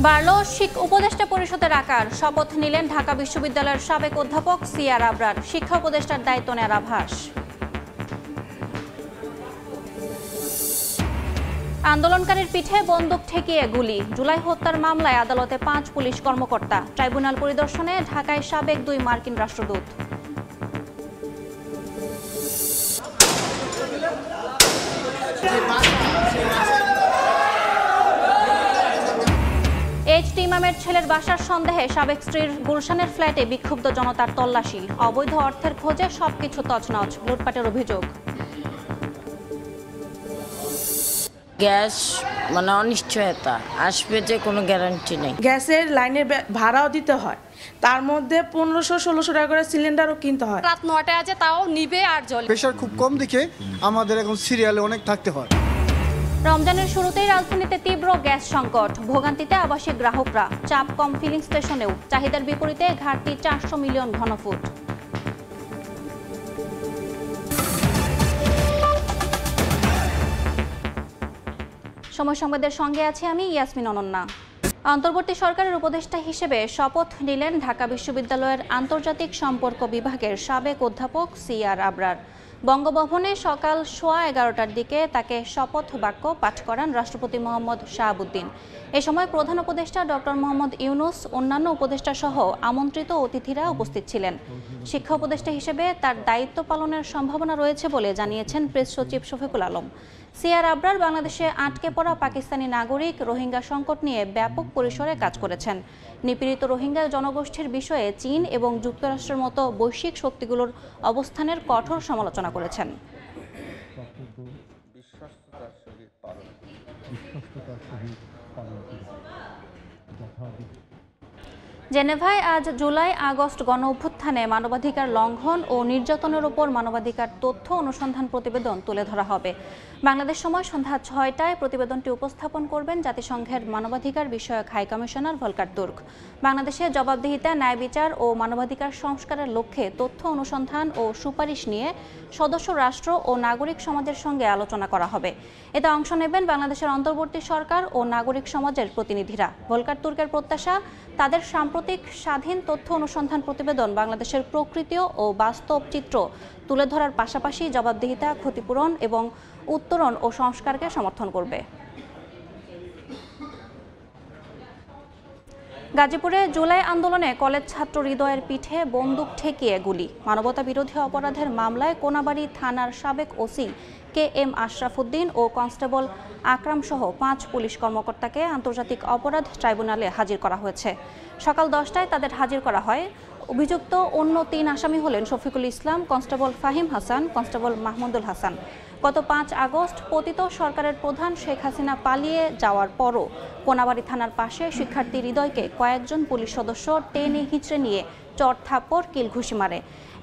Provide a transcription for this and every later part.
বাড়ল উপদেষ্টা পরিষদের আকার। শপথ নিলেন ঢাকা বিশ্ববিদ্যালয়ের সাবেক অধ্যাপক সিআর আবরার। শিক্ষা উপদেষ্টার দায়িত্ব নেওয়ার আভাস। আন্দোলনকারীর পিঠে বন্দুক ঠেকিয়ে গুলি। জুলাই হত্যার মামলায় আদালতে 5 পুলিশ কর্মকর্তা। ট্রাইব্যুনাল পরিদর্শনে ঢাকায় সাবেক 2 মার্কিন রাষ্ট্রদূত। এইচটি ইমামের ছেলের বাসার সন্দেহে সাবেক স্ত্রীর গুলশানের ফ্ল্যাটে বিক্ষুব্ধ জনতার তল্লাশি। অবৈধ অর্থের খোঁজে সবকিছু তছনছ। লুটপাটের অভিযোগ। গ্যাস অনিশ্চয়তা, আসবে যে কোনো গ্যারান্টি নেই। গ্যাসের লাইনের ভাড়াও দিতে হয়, তার মধ্যে 1500-1600 টাকা করে সিলিন্ডারও কিনতে হয়। রাত 9টায় আছে, তাও নিবে আর জ্বলে। প্রেশার খুব কম দেখে আমাদের এখন সিরিয়ালে অনেক থাকতে হয়। রমজানের শুরুতেই রাজধানীতে তীব্র গ্যাস সংকট। ভোগান্তিতে আবাসিক গ্রাহকরা। চাপ কম ফিলিং স্টেশনেও। চাহিদার বিপরীতে ঘাটতি 400 মিলিয়ন ঘনফুট। সময় সংবাদের সঙ্গে আছি আমি ইয়াসমিন অনন্যা। অন্তর্বর্তী সরকারের উপদেষ্টা হিসেবে শপথ নিলেন ঢাকা বিশ্ববিদ্যালয়ের আন্তর্জাতিক সম্পর্ক বিভাগের সাবেক অধ্যাপক সিআর আবরার। বঙ্গভবনে সকাল 11:15টার দিকে তাকে শপথ বাক্য পাঠ করান রাষ্ট্রপতি মোহাম্মদ শাহাবুদ্দিন। এ সময় প্রধান উপদেষ্টা ডক্টর মোহাম্মদ ইউনুস, অন্যান্য উপদেষ্টা সহ আমন্ত্রিত অতিথিরা উপস্থিত ছিলেন। শিক্ষা উপদেষ্টা হিসেবে তার দায়িত্ব পালনের সম্ভাবনা রয়েছে বলে জানিয়েছেন প্রেস সচিব শফিকুল আলম। সিআর আবরার বাংলাদেশে আটকে পড়া পাকিস্তানি নাগরিক রোহিঙ্গা সংকট নিয়ে ব্যাপক পরিসরে কাজ করেছেন। নিপীড়িত রোহিঙ্গা জনগোষ্ঠীর বিষয়ে চীন এবং যুক্তরাষ্ট্রের মতো বৈশ্বিক শক্তিগুলোর অবস্থানের কঠোর সমালোচনা করেছেন। জেনেভায় আজ জুলাই আগস্ট গণ অভ্যুত্থানে মানবাধিকার লঙ্ঘন ও নির্যাতনের উপর মানবাধিকার তথ্য অনুসন্ধান প্রতিবেদন তুলে ধরা হবে। বাংলাদেশ সময় সন্ধ্যা 6টায় প্রতিবেদনটি উপস্থাপন করবেন জাতিসংঘের মানবাধিকার বিষয়ক হাই কমিশনার ভলকার তুর্ক। বাংলাদেশে জবাবদিহিতা, ন্যায় বিচার ও মানবাধিকার সংস্কারের লক্ষ্যে তথ্য অনুসন্ধান ও সুপারিশ নিয়ে সদস্য রাষ্ট্র ও নাগরিক সমাজের সঙ্গে আলোচনা করা হবে। এতে অংশ নেবেন বাংলাদেশের অন্তর্বর্তী সরকার ও নাগরিক সমাজের প্রতিনিধিরা। ভলকার তুর্কের প্রত্যাশা, তাদের সাম্প্রতিক স্বাধীন তথ্য অনুসন্ধান প্রতিবেদন বাংলাদেশের প্রকৃতি ও বাস্তব চিত্র তুলে ধরার পাশাপাশি জবাবদিহিতা, ক্ষতিপূরণ এবং উত্তরণ ও সংস্কারকে সমর্থন করবে। গাজীপুরে জুলাই আন্দোলনে কলেজ ছাত্র হৃদয়ের পিঠে বন্দুক ঠেকিয়ে গুলি। মানবতা বিরোধী অপরাধের মামলায় কোনাবাড়ী থানার সাবেক ওসি KM আশরাফুদ্দিন ও কনস্টেবল আকরাম সহ 5 পুলিশ কর্মকর্তাকে আন্তর্জাতিক অপরাধ ট্রাইব্যুনালে হাজির করা হয়েছে। সকাল 10টায় তাদের হাজির করা হয়। অভিযুক্ত অন্য 3 আসামি হলেন শফিকুল ইসলাম, কনস্টেবল ফাহিম হাসান, কনস্টেবল মাহমুদুল হাসান। গত 5 আগস্ট পতিত সরকারের প্রধান শেখ হাসিনা পালিয়ে যাওয়ার পরও কোনাবাড়ী থানার পাশে শিক্ষার্থী হৃদয়কে কয়েকজন পুলিশ সদস্য টেনে হিঁচড়ে নিয়ে চট থাপ্পড়, কিল ঘুষি মারে।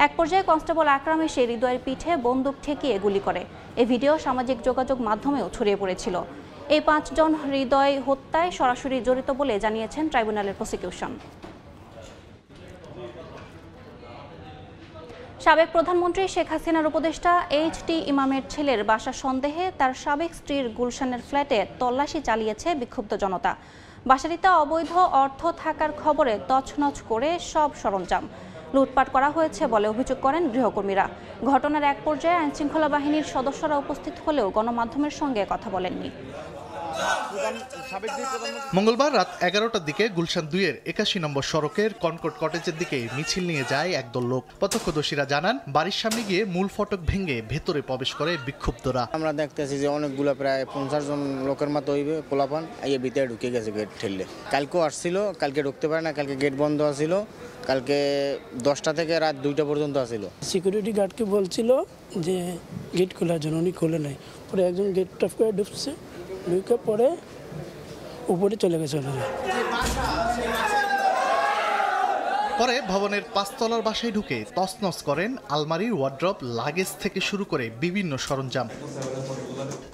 এক পর্যায়ে কনস্টেবল আকরাম এসে হৃদয়ের পিঠে বন্দুক ঠেকিয়ে গুলি করে। এই ভিডিও সামাজিক যোগাযোগ মাধ্যমেও ছড়িয়ে পড়েছিল। এই 5 জন হৃদয় হত্যায় সরাসরি জড়িত বলে জানিয়েছেন ট্রাইব্যুনালের প্রসিকিউশন। সাবেক প্রধানমন্ত্রী শেখ হাসিনার উপদেষ্টা এইচটি ইমামের ছেলের বাসার সন্দেহে তার সাবেক স্ত্রীর গুলশানের ফ্ল্যাটে তল্লাশি চালিয়েছে বিক্ষুব্ধ জনতা। বাসাটিতে অবৈধ অর্থ থাকার খবরে তছনছ করে সব সরঞ্জাম। লুটপাট করা হয়েছে বলে অভিযোগ করেন গৃহকর্মীরা। ঘটনার এক পর্যায়ে আইনশৃঙ্খলা বাহিনীর সদস্যরা উপস্থিত হলেও গণমাধ্যমের সঙ্গে কথা বলেননি। মঙ্গলবার রাত 11টার দিকে গুলশান 2-এর 81 নম্বর সড়কের কনকর্ড কটেজের দিকে মিছিল নিয়ে যায় একদল লোক। প্রত্যক্ষদর্শীরা জানান, বাড়ির সামনে গিয়ে মূল ফটক ভেঙে ভেতরে প্রবেশ করে বিক্ষুব্ধরা। আমরা দেখতেছি যে অনেকগুলো প্রায় 50 জন লোকের মতো হইবে পোলাপান আইয়ে ভিতরে ঢুকে গেছে গেট ঠেললে। কালকেও আসছিল, কালকে ঢুকতে পারে না, কালকে গেট বন্ধ আছিল। কালকে 10টা থেকে রাত 2টা পর্যন্ত আসছিল। সিকিউরিটি গার্ডকে বলছিল যে গেট খোলার জন্য, উনি খোলে নাই। পরে একজন গেট টপ করে ঢুকছে, ঢুকে পরে উপরে চলে গেছে। পরে ভবনের 5 তলার বাসায় ঢুকে তছনছ করেন আলমারির ওয়ার্ড্রপ, লাগেজ থেকে শুরু করে বিভিন্ন সরঞ্জাম।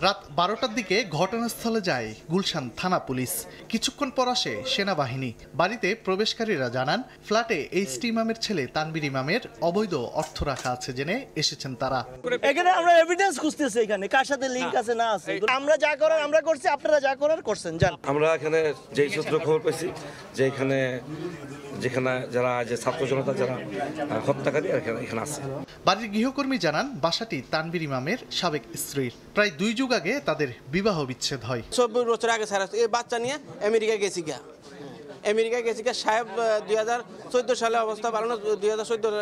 রাত 12টার দিকে ঘটনাস্থলে যায় গুলশান থানা পুলিশ। কিছুক্ষণ পর আসে সেনাবাহিনী। বাড়িতে প্রবেশকারীরা জানান, ফ্ল্যাটে এইচটি ইমামের ছেলে তানভীর ইমামের অবৈধ অর্থ রাখা আছে জেনে এসেছেন তারা। এখানে আমরা এভিডেন্স খুঁজতেছি, এখানে কার সাথে লিংক আছে না আছে। আমরা যা করার আমরা করছি, আপনারা যা করার করছেন জান। আমরা এখানে যেই সূত্র খবর পেয়েছি যে যেখানে যারা যে ছাত্র জনতা যারা হত্যাকারী এখানে আছে। বাড়ির গৃহকর্মী জানান, বাসাটি তানভীর ইমামের সাবেক স্ত্রীর। প্রায় 2 যুগ আগে তাদের বিবাহ বিচ্ছেদ হয়। 24 বছর আগে স্যার এই বাচ্চা নিয়ে আমেরিকায় গেছি গা। সাহেব 2014 সালে অবস্থা ভালো না, 2014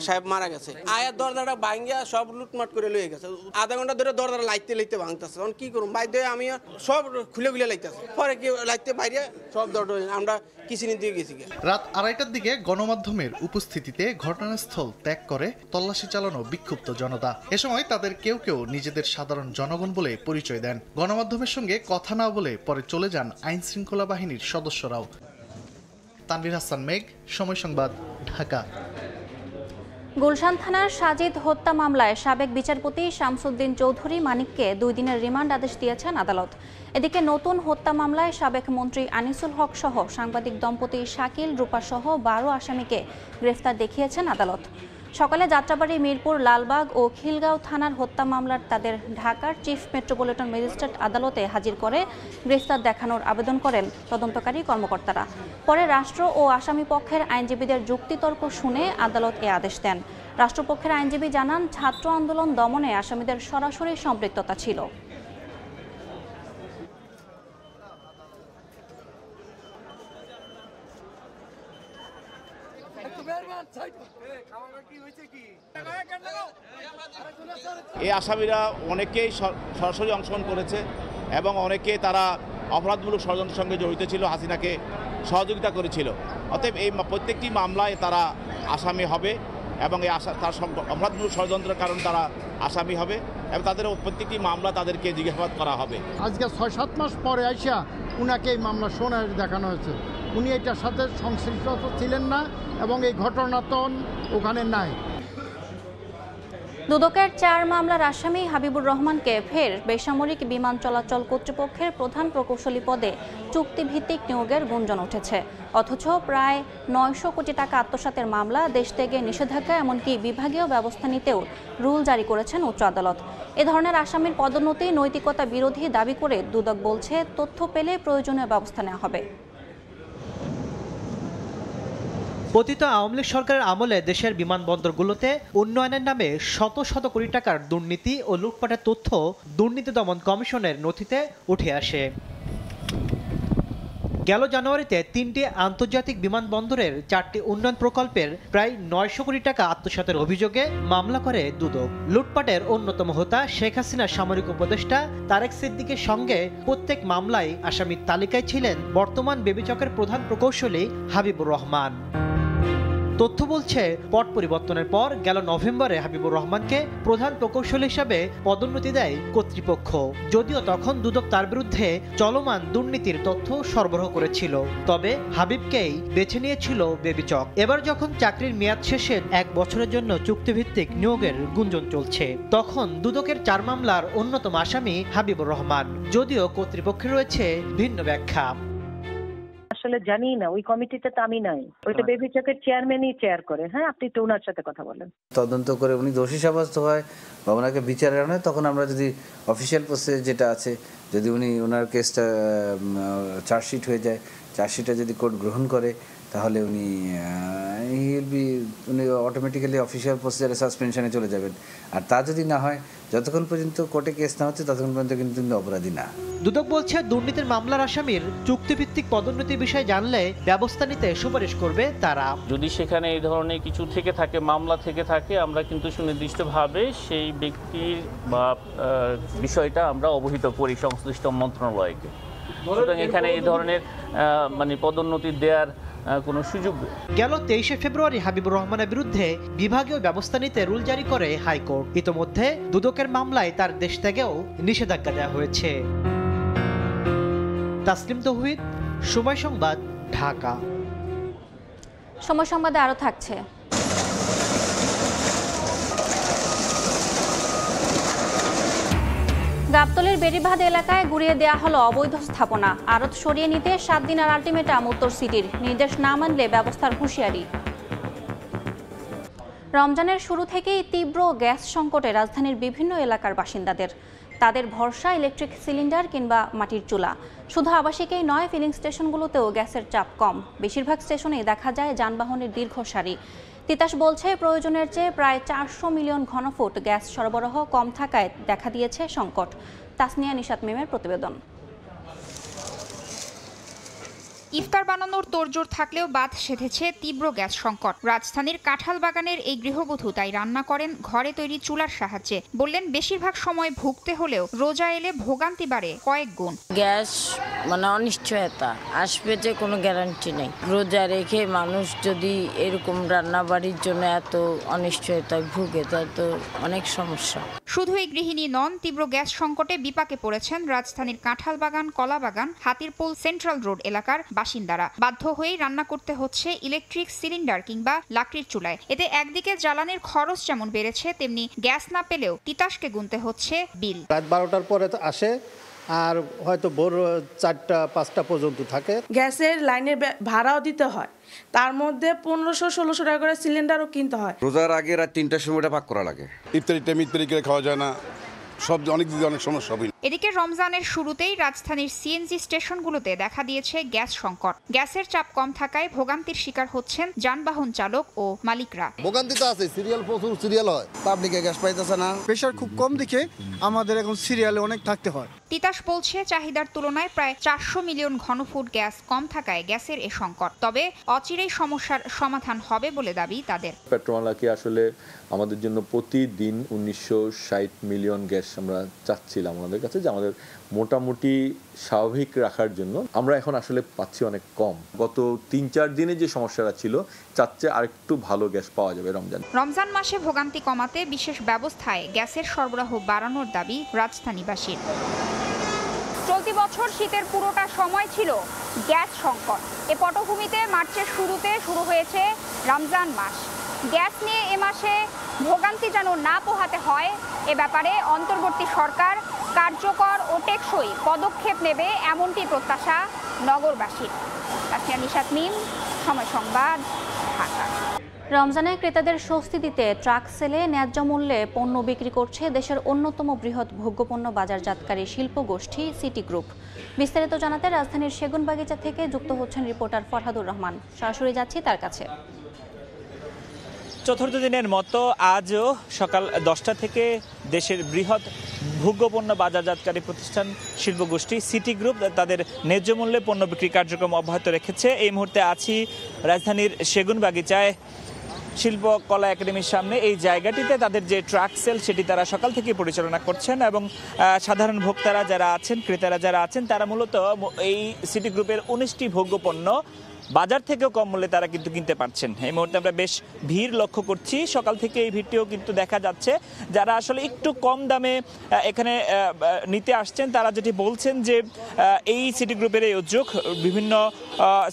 সাহেব মারা গেছে। আয়ার দরজাটা ভাঙ্গিয়া সব লুটমাট করে লয়ে গেছে। আধা ঘন্টা ধরে দরজাটা লাইতে ভাঙতেছে। তখন কি করুন, বাইরে আমি সব খুলে লাইতেছে। পরে কি লাইতে বাইরে সব দরজা আমরা কিসিনি দিয়ে গেছি। রাত 2:30টার দিকে গণমাধ্যমের উপস্থিতিতে ঘটনাস্থল ত্যাগ করে তল্লাশি চালানো বিক্ষুব্ধ জনতা। এ সময় তাদের কেউ কেউ নিজেদের সাধারণ জনগণ বলে পরিচয় দেন। গণমাধ্যমের সঙ্গে কথা না বলে পরে চলে যান আইন শৃঙ্খলা বাহিনীর সদস্যরাও। তানভীর হাসান মেঘ, সময় সংবাদ, ঢাকা। গুলশান থানার সাজিদ হত্যা মামলায় সাবেক বিচারপতি শামসুদ্দিন চৌধুরী মানিককে 2 দিনের রিমান্ড আদেশ দিয়েছেন আদালত। এদিকে নতুন হত্যা মামলায় সাবেক মন্ত্রী আনিসুল হক সহ সাংবাদিক দম্পতি শাকিল রূপা সহ 12 আসামিকে গ্রেফতার দেখিয়েছেন আদালত। সকালে যাত্রাবাড়ী, মিরপুর, লালবাগ ও খিলগাঁও থানার হত্যা মামলার তাদের ঢাকার চিফ মেট্রোপলিটন ম্যাজিস্ট্রেট আদালতে হাজির করে গ্রেফতার দেখানোর আবেদন করেন তদন্তকারী কর্মকর্তারা। পরে রাষ্ট্র ও আসামি পক্ষের আইনজীবীদের যুক্তিতর্ক শুনে আদালত এ আদেশ দেন। রাষ্ট্রপক্ষের আইনজীবী জানান, ছাত্র আন্দোলন দমনে আসামিদের সরাসরি সম্পৃক্ততা ছিল। এই আসামিরা অনেকেই সরাসরি অংশগ্রহণ করেছে এবং অনেকে তারা অপরাধমূলক ষড়যন্ত্রের সঙ্গে জড়িত ছিল, হাসিনাকে সহযোগিতা করেছিল। অতএব এই প্রত্যেকটি মামলায় তারা আসামি হবে এবং এই তার অপরাধমূলক ষড়যন্ত্রের কারণ তারা আসামি হবে এবং তাদের প্রত্যেকটি মামলা তাদেরকে জিজ্ঞাসাবাদ করা হবে। আজকে 6-7 মাস পরে আইসা উনাকে এই মামলা শোনার দেখানো হয়েছে। উনি এটার সাথে সংশ্লিষ্ট ছিলেন না এবং এই ঘটনা তো ওখানে নাই। দুদকের 4 মামলার আসামি হাবিবুর রহমানকে ফের বেসামরিক বিমান চলাচল কর্তৃপক্ষের প্রধান প্রকৌশলী পদে চুক্তিভিত্তিক নিয়োগের গুঞ্জন উঠেছে। অথচ প্রায় 900 কোটি টাকা আত্মসাতের মামলা, দেশ থেকে নিষেধাজ্ঞা, এমনকি বিভাগীয় ব্যবস্থা নিতেও রুল জারি করেছেন উচ্চ আদালত। এ ধরনের আসামির পদোন্নতি নৈতিকতা বিরোধী দাবি করে দুদক বলছে, তথ্য পেলে প্রয়োজনীয় ব্যবস্থা নেওয়া হবে। পতিত আওয়ামী লীগ সরকারের আমলে দেশের বিমানবন্দরগুলোতে উন্নয়নের নামে শত শত কোটি টাকার দুর্নীতি ও লুটপাটের তথ্য দুর্নীতি দমন কমিশনের নথিতে উঠে আসে। গেল জানুয়ারিতে 3টি আন্তর্জাতিক বিমানবন্দরের 4টি উন্নয়ন প্রকল্পের প্রায় 900 কোটি টাকা আত্মসাতের অভিযোগে মামলা করে দুদক। লুটপাটের অন্যতম হোতা শেখ হাসিনার সামরিক উপদেষ্টা তারেক সিদ্দিকের সঙ্গে প্রত্যেক মামলায় আসামির তালিকায় ছিলেন বর্তমান বেবিচকের প্রধান প্রকৌশলী হাবিবুর রহমান। তথ্য বলছে, পট পরিবর্তনের পর গেল নভেম্বরে হাবিবুর রহমানকে প্রধান প্রকৌশলী হিসেবে পদোন্নতি দেয় কর্তৃপক্ষ। যদিও তখন দুদক তার বিরুদ্ধে চলমান দুর্নীতির তথ্য সরবরাহ করেছিল, তবে হাবিবকেই বেছে নিয়েছিল বেবিচক। এবার যখন চাকরির মেয়াদ শেষে 1 বছরের জন্য চুক্তিভিত্তিক নিয়োগের গুঞ্জন চলছে, তখন দুদকের 4 মামলার অন্যতম আসামি হাবিবুর রহমান। যদিও কর্তৃপক্ষের রয়েছে ভিন্ন ব্যাখ্যা। আসলে জানি না, ওই কমিটিতে তো আমি নাই, ওইটা বেবিচকের চেয়ারম্যানই চেয়ার করে। হ্যাঁ, আপনি তো ওনার সাথে কথা বলেন। তদন্ত করে উনি দোষী সাব্যস্ত হয় বা ওনাকে বিচারে আনে, তখন আমরা যদি অফিসিয়াল প্রসেস যেটা আছে, যদি ওনার কেসটা চার্জশিট হয়ে যায়, চার্জশিটটা যদি কোর্ট গ্রহণ করে, তাহলে উনি অটোমেটিক্যালি অফিসিয়াল প্রসিজারে সাসপেনশনে চলে যাবেন। আর তা যদি না হয়, যতক্ষণ পর্যন্ত কোর্টে কেস না হচ্ছে ততক্ষণ পর্যন্ত কিন্তু অপরাধী না। দুদক বলছে, দুর্নীতির মামলার আসামির চুক্তিভিত্তিক পদোন্নতির বিষয়ে জানলে ব্যবস্থা নিতে সুপারিশ করবে তারা। যদি সেখানে এই ধরনের কিছু থেকে থাকে, মামলা থেকে থাকে, আমরা কিন্তু সুনির্দিষ্টভাবে সেই ব্যক্তির বা বিষয়টা আমরা অবহিত করি সংশ্লিষ্ট মন্ত্রণালয়কে। সুতরাং এখানে এই ধরনের পদোন্নতি দেওয়ার কোনো সুযোগ। গেল 23শে ফেব্রুয়ারি হাবিবুর রহমানের বিরুদ্ধে বিভাগীয় ব্যবস্থা নিতে রুল জারি করে হাইকোর্ট। ইতোমধ্যে দুদকের মামলায় তার দেশ থেকেও নিষেধাজ্ঞা দেওয়া হয়েছে। তাসলিম তৌহিদ, সময় সংবাদ, ঢাকা। সময় সংবাদে আরো থাকছে। গাবতলীর বেড়িবাঁধ এলাকায় গুড়িয়ে দেয়া হলো অবৈধ স্থাপনা। আড়ত সরিয়ে নিতে 7 দিনের আলটিমেটাম উত্তর সিটির, নির্দেশ না মানলে ব্যবস্থার হুঁশিয়ারি। রমজানের শুরু থেকেই তীব্র গ্যাস সংকটে রাজধানীর বিভিন্ন এলাকার বাসিন্দাদের। তাদের ভরসা ইলেকট্রিক সিলিন্ডার কিংবা মাটির চুলা। শুধু আবাসিকেই নয়, ফিলিং স্টেশনগুলোতেও গ্যাসের চাপ কম। বেশিরভাগ স্টেশনেই দেখা যায় যানবাহনের দীর্ঘ সারি। তিতাস বলছে, প্রয়োজনের চেয়ে প্রায় 400 মিলিয়ন ঘনফুট গ্যাস সরবরাহ কম থাকায় দেখা দিয়েছে সংকট। তাসনিয়া নিশাত মিমের প্রতিবেদন। ইফতার বানানোর তোড়জোড় থাকলেও বাদ সেধেছে তীব্র গ্যাস সংকট। রাজধানীর কাঁঠাল বাগানের এই গৃহবধূ তাই রান্না করেন ঘরে তৈরি চুলার সাহায্যে। বললেন, বেশিরভাগ সময় ভুগতে হলেও রোজা এলে ভোগান্তি বাড়ে কয়েক গুণ। গ্যাস অনিশ্চয়তা, আসবে যে কোনো গ্যারান্টি নেই। রোজা রেখে মানুষ যদি এরকম রান্নাবাড়ির জন্য এত অনিশ্চয়তায় ভুগে, তাই তো অনেক সমস্যা। শুধু এই গৃহিণী নন, তীব্র গ্যাস সংকটে বিপাকে পড়েছেন রাজধানীর কাঁঠাল বাগান, কলা বাগান, হাতিরপুল, সেন্ট্রাল রোড এলাকার বাসিন্দারা। বাধ্য হয়েই রান্না করতে হচ্ছে ইলেকট্রিক সিলিন্ডার কিংবা লাকড়ির চুলায়। এতে একদিকে জ্বালানির খরচ যেমন বেড়েছে, তেমনি গ্যাস না পেলেও তিতাসকে গুনতে হচ্ছে বিল। রাত 12টার পরে আসে আর হয়তো ভোর 4টা-5টা পর্যন্ত থাকে। গ্যাসের লাইনের ভাড়াও দিতে হয়, তার মধ্যে 1500-1600 টাকা করে সিলিন্ডারও কিনতে হয়। রোজার আগে রাত 3টার সময় পাক করা লাগে। ইফতারি করে খাওয়া যায় না, সব অনেক সমস্যা হবে। এদিকে রমজানের শুরুতেই রাজধানীর সিএনজি স্টেশনগুলোতে দেখা দিয়েছে গ্যাস সংকট। গ্যাসের চাপ কম থাকায় ভোগান্তির শিকার হচ্ছেন যানবাহন চালক ও মালিকরা। ভোগান্তি তো আছে, প্রচুর সিরিয়াল হয়, পাবলিকে গ্যাস পাইতেছে না। প্রেশার খুব কম দেখে আমাদের এখন সিরিয়ালে অনেক থাকতে হয়। তিতাস বলছে, চাহিদার তুলনায় প্রায় 400 মিলিয়ন ঘনফুট গ্যাস কম থাকায় গ্যাসের এ সংকট। তবে অচিরেই সমস্যার সমাধান হবে বলে দাবি তাদের। পেট্রোমালাকে আসলে আমাদের জন্য প্রতিদিন 1960 মিলিয়ন গ্যাস আমরা চাচ্ছিলাম আমাদের কাছে, যে আমাদের মোটামুটি স্বাভাবিক রাখার জন্য। আমরা এখন আসলে পাচ্ছি অনেক কম। গত 3-4 দিনে যে সমস্যাটা ছিল, চাচ্ছে আরেকটু ভালো গ্যাস পাওয়া যাবে রমজান মাসে ভোগান্তি কমাতে বিশেষ ব্যবস্থায় গ্যাসের সরবরাহ বাড়ানোর দাবি রাজধানীবাসীর। চলতি বছর শীতের পুরোটা সময় ছিল গ্যাস সংকট। এ পটভূমিতে মার্চের শুরুতে শুরু হয়েছে রমজান মাস। গ্যাস নিয়ে এ মাসে ভোগান্তি যেন না পোহাতে হয়, এ ব্যাপারে অন্তর্বর্তী সরকার কার্যকর ও টেকসই পদক্ষেপ নেবে, এমনটি প্রত্যাশা নগরবাসীর। তাসনিয়া নিশাত মিম, সময় সংবাদ, ঢাকা। রমজানে ক্রেতাদের স্বস্তি দিতে ট্রাক সেলে ন্যায্য মূল্যে পণ্য বিক্রি করছে দেশের অন্যতম বৃহৎ ভোগ্যপণ্য বাজারজাতকারী শিল্প গোষ্ঠী সিটি গ্রুপ। বিস্তারিত জানাতে রাজধানীর সেগুনবাগিচা থেকে যুক্ত হচ্ছেন রিপোর্টার ফরহাদুর রহমান। সরাসরি যাচ্ছি তার কাছে। চতুর্থ দিনের মতো আজও সকাল 10টা থেকে দেশের বৃহৎ ভোগ্যপণ্য বাজারজাতকারী প্রতিষ্ঠান শিল্পগোষ্ঠী সিটি গ্রুপ তাদের ন্যায্য মূল্যে পণ্য বিক্রি কার্যক্রম অব্যাহত রেখেছে। এই মুহূর্তে আছি রাজধানীর সেগুনবাগিচায় শিল্প কলা একাডেমির সামনে। এই জায়গাটিতে তাদের যে ট্রাক সেল, সেটি তারা সকাল থেকে পরিচালনা করছেন এবং সাধারণ ভোক্তারা যারা আছেন, ক্রেতারা যারা আছেন, তারা মূলত এই সিটি গ্রুপের 19টি ভোগ্যপণ্য বাজার থেকেও কম মূল্যে তারা কিন্তু কিনতে পারছেন। এই মুহূর্তে আমরা বেশ ভিড় লক্ষ্য করছি। সকাল থেকে এই ভিড়টিও কিন্তু দেখা যাচ্ছে। যারা আসলে একটু কম দামে এখানে নিতে আসছেন, তারা যেটি বলছেন যে এই সিটি গ্রুপের এই উদ্যোগ বিভিন্ন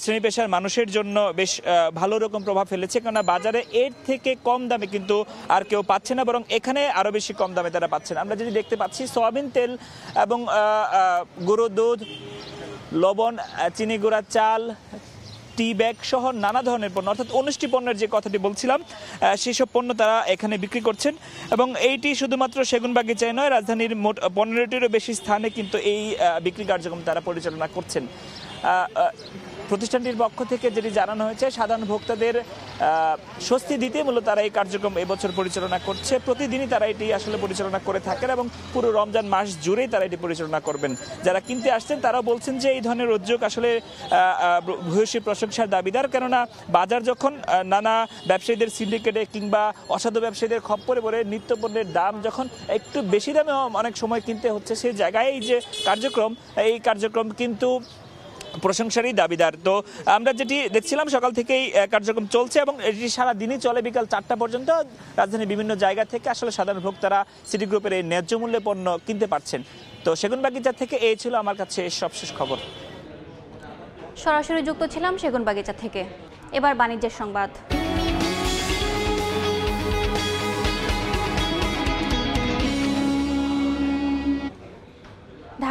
শ্রেণী পেশার মানুষের জন্য বেশ ভালো রকম প্রভাব ফেলেছে, কেননা বাজারে এর থেকে কম দামে কিন্তু আর কেউ পাচ্ছে না, বরং এখানে আরও বেশি কম দামে তারা পাচ্ছেন। আমরা যদি দেখতে পাচ্ছি, সয়াবিন তেল এবং গরুর দুধ, লবণ, চিনি গুঁড়া, চাল, টি ব্যাগ সহ নানা ধরনের পণ্য, অর্থাৎ 19টি পণ্যের যে কথাটি বলছিলাম, সেসব পণ্য তারা এখানে বিক্রি করছেন। এবং এইটি শুধুমাত্র সেগুনবাগিচায় নয়, রাজধানীর মোট 15টিরও বেশি স্থানে কিন্তু এই বিক্রি কার্যক্রম তারা পরিচালনা করছেন। প্রতিষ্ঠানটির পক্ষ থেকে যেটি জানানো হয়েছে, সাধারণ ভোক্তাদের স্বস্তি দিতে মূলত তারা এই কার্যক্রম এবছর পরিচালনা করছে। প্রতিদিনই তারা এটি আসলে পরিচালনা করে থাকেন এবং পুরো রমজান মাস জুড়েই তারা এটি পরিচালনা করবেন। যারা কিনতে আসছেন তারাও বলছেন যে এই ধরনের উদ্যোগ আসলে ভূয়সী প্রশংসার দাবিদার, কেননা বাজার যখন নানা ব্যবসায়ীদের সিন্ডিকেটে কিংবা অসাধু ব্যবসায়ীদের খপ্পরে পড়ে নিত্যপণ্যের দাম যখন একটু বেশি দামে অনেক সময় কিনতে হচ্ছে, সেই জায়গায় এই যে কার্যক্রম কিন্তু প্রশংসারই দাবিদার। তো আমরা যেটি দেখছিলাম, সকাল থেকেই কার্যক্রম চলছে এবং এটি সারা দিনই চলে বিকাল 4টা পর্যন্ত। রাজধানীর বিভিন্ন জায়গা থেকে আসলে সাধারণ ভোক্তারা সিটি গ্রুপের এই ন্যায্য মূল্যে পণ্য কিনতে পারছেন। তো সেগুনবাগিচা থেকে এই ছিল আমার কাছে সবশেষ খবর। সরাসরি যুক্ত ছিলাম সেগুনবাগিচা থেকে। এবার বাণিজ্যের সংবাদ।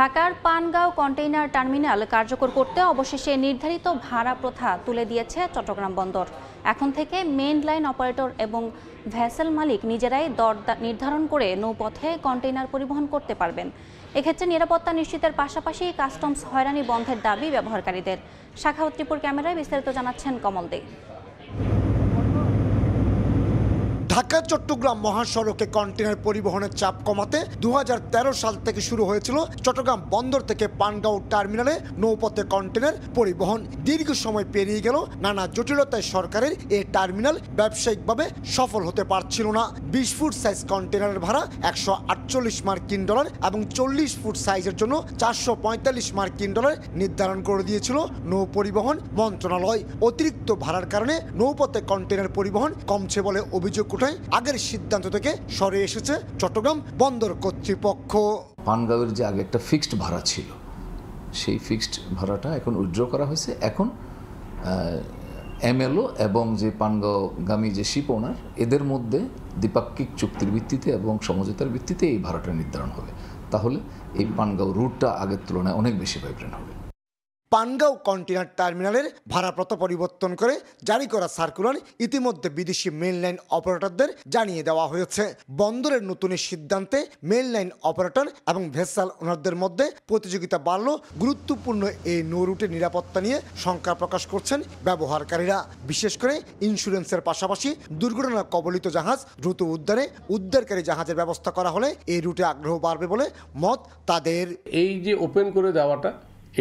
ঢাকার পানগাঁও কন্টেইনার টার্মিনাল কার্যকর করতে অবশেষে নির্ধারিত ভাড়া প্রথা তুলে দিয়েছে চট্টগ্রাম বন্দর। এখন থেকে মেইন লাইন অপারেটর এবং ভেসেল মালিক নিজেরাই দর নির্ধারণ করে নৌপথে কন্টেইনার পরিবহন করতে পারবেন। এক্ষেত্রে নিরাপত্তা নিশ্চিতের পাশাপাশি কাস্টমস হয়রানি বন্ধের দাবি ব্যবহারকারীদের। শাখাওয়াত ত্রিপুর ক্যামেরায় বিস্তারিত জানাচ্ছেন কমল দে। ঢাকা চট্টগ্রাম মহাসড়কে কন্টেনার পরিবহনের চাপ কমাতে 2013 সাল থেকে শুরু হয়েছিল চট্টগ্রাম বন্দর থেকে পানগাঁও টার্মিনালে নৌপথে কন্টেনার পরিবহন। দীর্ঘ সময় পেরিয়ে গেল, নানা জটিলতায় সরকারের এই টার্মিনাল ব্যবসায়িকভাবে সফল হতে পারছিল না। 20 ফুট সাইজ কন্টেনারের ভাড়া $148 মার্কিন এবং 40 ফুট সাইজের জন্য $445 মার্কিন নির্ধারণ করে দিয়েছিল নৌ পরিবহন মন্ত্রণালয়। অতিরিক্ত ভাড়ার কারণে নৌপথে কন্টেনার পরিবহন কমছে বলে অভিযোগ আগের সিদ্ধান্ত থেকে সরে এসেছে চট্টগ্রাম বন্দর কর্তৃপক্ষ। পানগাঁওয়ের যে আগে একটা ফিক্সড ভাড়া ছিল, সেই ফিক্সড ভাড়াটা এখন উইথড্র করা হয়েছে। এখন এমএলও এবং যে পানগাঁওগামী যে শিপ ওনার, এদের মধ্যে দ্বিপাক্ষিক চুক্তির ভিত্তিতে এবং সমঝোতার ভিত্তিতে এই ভাড়াটা নির্ধারণ হবে। তাহলে এই পানগাঁও রুটটা আগের তুলনায় অনেক বেশি ভাইব্রেন্ট হবে। পানগাঁও কন্টেনার টার্মিনালের ভাড়াপ্রথা পরিবর্তন করে জারি করা সার্কুলার ইতিমধ্যে বিদেশি মেইন লাইন অপারেটরদের জানিয়ে দেওয়া হয়েছে। বন্দরের নতুন সিদ্ধান্তে মেইন লাইন অপারেটর এবং ভেসেল ওনারদের মধ্যে প্রতিযোগিতা বাড়ল। গুরুত্বপূর্ণ এই নৌ রুটের নিরাপত্তা নিয়ে শঙ্কা প্রকাশ করছেন ব্যবহারকারীরা। বিশেষ করে ইন্স্যুরেন্সের পাশাপাশি দুর্ঘটনা কবলিত জাহাজ দ্রুত উদ্ধারে উদ্ধারকারী জাহাজের ব্যবস্থা করা হলে এই রুটে আগ্রহ বাড়বে বলে মত তাদের। এই যে ওপেন করে দেওয়াটা,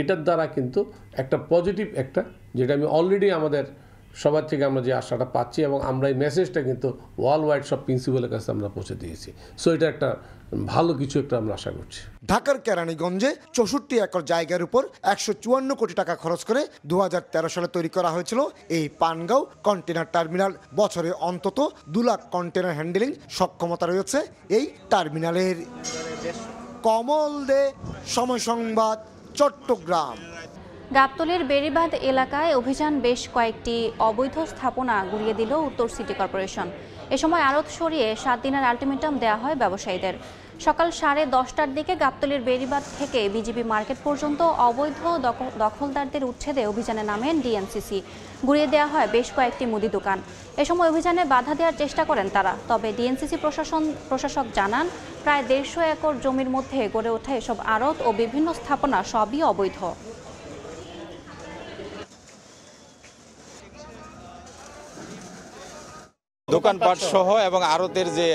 এটার দ্বারা কিন্তু একটা পজিটিভ একটা, যেটা আমি অলরেডি আমাদের সবার থেকে আমরা যে আশাটা পাচ্ছি এবং আমরা এই মেসেজটা কিন্তু ওয়ার্ল্ড ওয়াইড সব প্রিন্সিপালের কাছে আমরা পৌঁছে দিয়েছি। সো এটা একটা ভালো কিছু একটা আমরা আশা করছি। ঢাকার কেরানীগঞ্জে 64 একর জায়গার উপর 154 কোটি টাকা খরচ করে 2013 সালে তৈরি করা হয়েছিল এই পানগাঁও কন্টেনার টার্মিনাল। বছরে অন্তত 2 লাখ কন্টেনার হ্যান্ডেলিং সক্ষমতা রয়েছে এই টার্মিনালের। কমল দে, সময় সংবাদ, চট্টগ্রাম। গাবতলীর বেড়িবাঁধ এলাকায় অভিযান বেশ কয়েকটি অবৈধ স্থাপনা গুড়িয়ে দিল উত্তর সিটি কর্পোরেশন। এ সময় আড়ত সরিয়ে 7 দিনের আলটিমেটাম দেওয়া হয় ব্যবসায়ীদের। সকাল 10:30টার দিকে গাবতলীর বেড়িবাঁধ থেকে বিজিবি মার্কেট পর্যন্ত অবৈধ দখলদারদের উচ্ছেদে অভিযানে নামেন ডিএনসিসি। গুড়িয়ে দেওয়া হয় বেশ কয়েকটি মুদি দোকান। এ সময় অভিযানে বাধা দেওয়ার চেষ্টা করেন তারা। তবে ডিএনসিসি প্রশাসক জানান, প্রায় 150 একর জমির মধ্যে গড়ে ওঠা এসব আড়ত ও বিভিন্ন স্থাপনা সবই অবৈধ। দোকানপাট সহ এবং আড়তের যে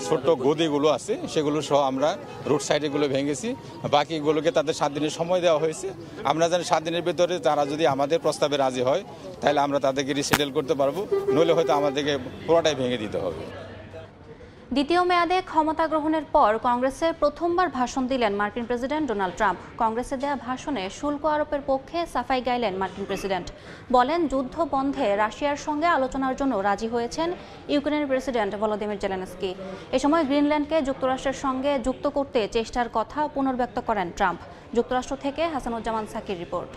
ছোট্ট গদিগুলো আছে সেগুলো সহ আমরা রোড সাইডেগুলো ভেঙেছি। বাকিগুলোকে তাদের 7 দিনের সময় দেওয়া হয়েছে। আমরা জানি 7 দিনের ভিতরে তারা যদি আমাদের প্রস্তাবে রাজি হয় তাহলে আমরা তাদেরকে রিসেটেল করতে পারবো, নইলে হয়তো আমাদেরকে পুরোটাই ভেঙে দিতে হবে। দ্বিতীয় মেয়াদে ক্ষমতা গ্রহণের পর কংগ্রেসে প্রথমবার ভাষণ দিলেন মার্কিন প্রেসিডেন্ট ডোনাল্ড ট্রাম্প। কংগ্রেসে দেয়া ভাষণে শুল্ক আরোপের পক্ষে সাফাই গাইলেন মার্কিন প্রেসিডেন্ট। বলেন, যুদ্ধ বন্ধে রাশিয়ার সঙ্গে আলোচনার জন্য রাজি হয়েছেন ইউক্রেনের প্রেসিডেন্ট ভলোদিমির জেলেনস্কি। এ সময় গ্রিনল্যান্ডকে যুক্তরাষ্ট্রের সঙ্গে যুক্ত করতে চেষ্টার কথা পুনর্ব্যক্ত করেন ট্রাম্প। যুক্তরাষ্ট্র থেকে হাসানুজ্জামান সাকির রিপোর্ট।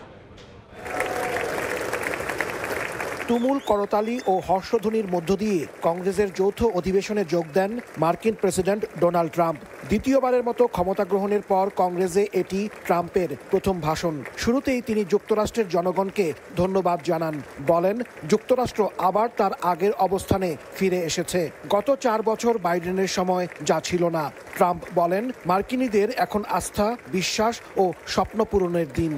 তুমুল করতালি ও হর্ষধ্বনির মধ্য দিয়ে কংগ্রেসের যৌথ অধিবেশনে যোগ দেন মার্কিন প্রেসিডেন্ট ডোনাল্ড ট্রাম্প। দ্বিতীয়বারের মতো ক্ষমতা গ্রহণের পর কংগ্রেসে এটি ট্রাম্পের প্রথম ভাষণ। শুরুতেই তিনি যুক্তরাষ্ট্রের জনগণকে ধন্যবাদ জানান। বলেন, যুক্তরাষ্ট্র আবার তার আগের অবস্থানে ফিরে এসেছে। গত 4 বছর বাইডেনের সময় যা ছিল না। ট্রাম্প বলেন, মার্কিনীদের এখন আস্থা, বিশ্বাস ও স্বপ্ন পূরণের দিন।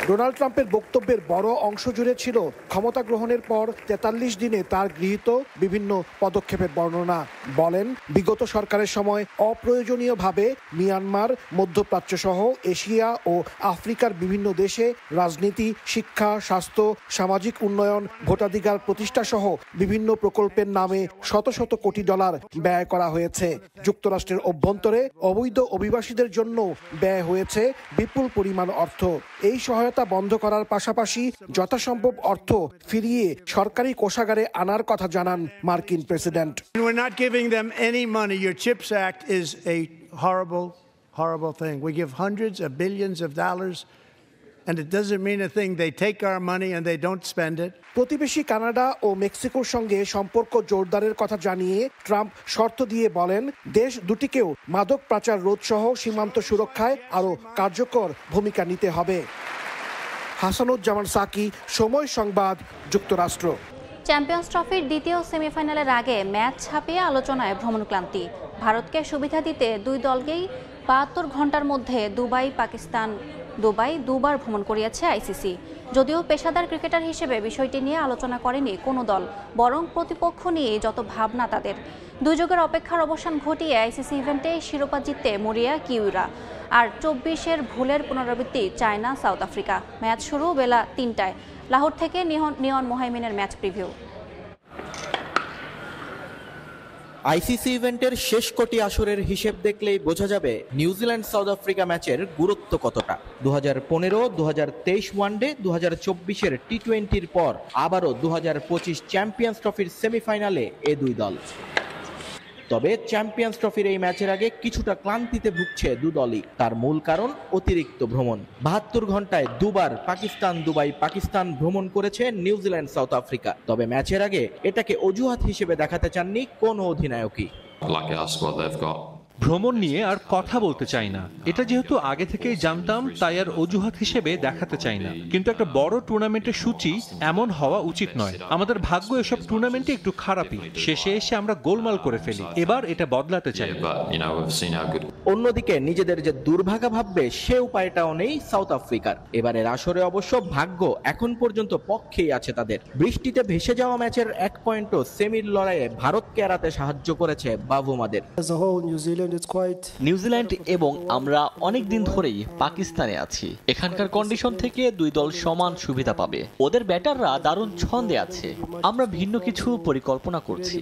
ডোনাল্ড ট্রাম্পের বক্তব্যের বড় অংশ জুড়ে ছিল ক্ষমতা গ্রহণের পর 43 দিনে তার গৃহীত বিভিন্ন পদক্ষেপের বর্ণনা। বলেন, বিগত সরকারের সময় অপ্রয়োজনীয়ভাবে মিয়ানমার, মধ্যপ্রাচ্য সহ এশিয়া ও আফ্রিকার বিভিন্ন দেশে রাজনীতি, শিক্ষা, স্বাস্থ্য, সামাজিক উন্নয়ন, ভোটাধিকার প্রতিষ্ঠা সহ বিভিন্ন প্রকল্পের নামে শত শত কোটি ডলার ব্যয় করা হয়েছে। যুক্তরাষ্ট্রের অভ্যন্তরে অবৈধ অভিবাসীদের জন্য ব্যয় হয়েছে বিপুল পরিমাণ অর্থ। এই সহায়তা বন্ধ করার পাশাপাশি যথাসম্ভব অর্থ ফিরিয়ে সরকারি কোষাগারে আনার কথা জানান মার্কিন president. We're not giving them any money. Your CHIPS Act is a horrible thing. We give hundreds of billions of dollars and it doesn't mean a thing. They take our money and they don't spend it. প্রতিবেশী Canada ও মেক্সিকোর সঙ্গে সম্পর্ক জোরদারের কথা জানিয়ে Trump শর্ত দিয়ে বলেন দেশ দুটিকেও মাদক পাচার রোধ সহ সীমান্ত সুরক্ষায় আরও কার্যকর ভূমিকা নিতে হবে। হাসানুজ্জামান সাকি, সময় সংবাদ, যুক্তরাষ্ট্র। চ্যাম্পিয়ন্স ট্রফির দ্বিতীয় সেমিফাইনালের আগে ম্যাচ ছাপিয়ে আলোচনায় ভ্রমণক্লান্তি। ভারতকে সুবিধা দিতে দুই দলকেই ৭২ ঘন্টার মধ্যে দুবাই দুবার ভ্রমণ করিয়েছে আইসিসি। যদিও পেশাদার ক্রিকেটার হিসেবে বিষয়টি নিয়ে আলোচনা করেনি কোনো দল, বরং প্রতিপক্ষ নিয়ে যত ভাবনা তাদের। দুই যুগের অপেক্ষার অবসান ঘটিয়ে আইসিসি ইভেন্টে শিরোপা জিততে মরিয়া কিউইরা, আর ২৪-এর ভুলের পুনরাবৃত্তি চায় না সাউথ আফ্রিকা। ম্যাচ শুরু বেলা ৩টায়। লাহোর থেকে নিয়ন মোহাইমিনের ম্যাচ প্রিভিউ। আইসিসি ইভেন্টের শেষ কোটি আসরের হিসেব দেখলেই বোঝা যাবে নিউজিল্যান্ড সাউথ আফ্রিকা ম্যাচের গুরুত্ব কতটা। ২০১৫, ২০২৩ ওয়ানডে, ২০২৪-এর টি-20-র পর আবারও ২০২৫ চ্যাম্পিয়ন্স ট্রফির সেমিফাইনালে এ দুই দল। তবে চ্যাম্পিয়ন্স ট্রফির এই ম্যাচের আগে কিছুটা ক্লান্তিতে ভুগছে দু দলই। তার মূল কারণ অতিরিক্ত ভ্রমণ। ৭২ ঘন্টায় দুবার পাকিস্তান ভ্রমণ করেছে নিউজিল্যান্ড সাউথ আফ্রিকা। তবে ম্যাচের আগে এটাকে অজুহাত হিসেবে দেখাতে চাননি কোনো অধিনায়কই। ভ্রমণ নিয়ে আর কথা বলতে চাই না, এটা যেহেতু আগে থেকেই জানতাম তাই আর অজুহাত হিসেবে দেখাতে চাই না। কিন্তু একটা বড় টুর্নামেন্টের সূচি এমন হওয়া উচিত নয়। আমাদের ভাগ্য এসব টুর্নামেন্টে একটু খারাপই, শেষে এসে আমরা গোলমাল করে ফেলি। এবার এটা বদলাতে চাই। অন্যদিকে নিজেদের যে দুর্ভাগা ভাববে সে উপায়টাও নেই সাউথ আফ্রিকার। এবারের আসরে অবশ্য ভাগ্য এখন পর্যন্ত পক্ষেই আছে তাদের। বৃষ্টিতে ভেসে যাওয়া ম্যাচের 1 পয়েন্টও সেমির লড়াইয়ে ভারতকে এড়াতে সাহায্য করেছে বাবুমাদের। নিউজিল্যান্ড এবং আমরা অনেক দিন ধরেই পাকিস্তানে আছি। এখানকার কন্ডিশন থেকে দুই দল সমান সুবিধা পাবে। ওদের ব্যাটাররা দারুণ ছন্দে আছে, আমরা ভিন্ন কিছু পরিকল্পনা করছি।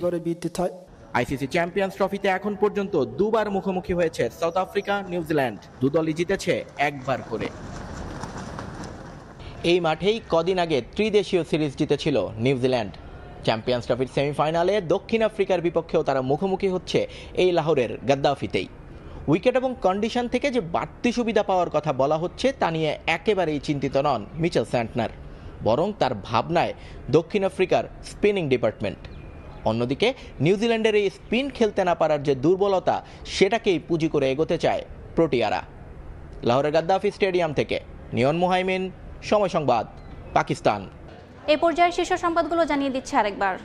আইসিসি চ্যাম্পিয়ন্স ট্রফিতে এখন পর্যন্ত দুবার মুখোমুখি হয়েছে সাউথ আফ্রিকা, নিউজিল্যান্ড। দুদলই জিতেছে একবার করে। এই মাঠেই কদিন আগে ত্রিদেশীয় সিরিজ জিতেছিল নিউজিল্যান্ড। চ্যাম্পিয়ন্স ট্রফির সেমিফাইনালে দক্ষিণ আফ্রিকার বিপক্ষেও তারা মুখোমুখি হচ্ছে এই লাহোরের গাদ্দাফিতেই। উইকেট এবং কন্ডিশন থেকে যে বাড়তি সুবিধা পাওয়ার কথা বলা হচ্ছে তা নিয়ে একেবারেই চিন্তিত নন মিচেল স্যান্টনার, বরং তার ভাবনায় দক্ষিণ আফ্রিকার স্পিনিং ডিপার্টমেন্ট। অন্যদিকে নিউজিল্যান্ডের এই স্পিন খেলতে না পারার যে দুর্বলতা, সেটাকেই পুঁজি করে এগোতে চায় প্রোটিয়ারা। লাহোরের গাদ্দাফি স্টেডিয়াম থেকে নিয়ন মোহাইমিন, সময় সংবাদ, পাকিস্তান। এই পর্যায়ে শীর্ষ সংবাদগুলো জানিয়ে দিচ্ছে আরেকবার।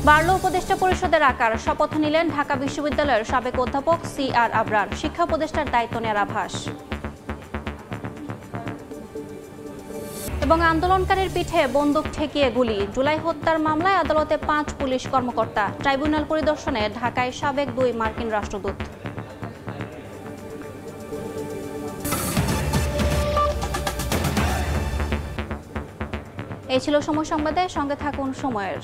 বাড়ল উপদেষ্টা পরিষদের আকার, শপথ নিলেন ঢাকা বিশ্ববিদ্যালয়ের সাবেক অধ্যাপক CR আবরার। শিক্ষা উপদেষ্টার দায়িত্ব নেওয়ার আভাস। এবং আন্দোলনকারীর পিঠে বন্দুক ঠেকিয়ে গুলি, জুলাই হত্যার মামলায় আদালতে 5 পুলিশ কর্মকর্তা। ট্রাইব্যুনাল পরিদর্শনে ঢাকায় সাবেক 2 মার্কিন রাষ্ট্রদূত। এই ছিল সময় সংবাদে, সঙ্গে থাকুন সময়ের।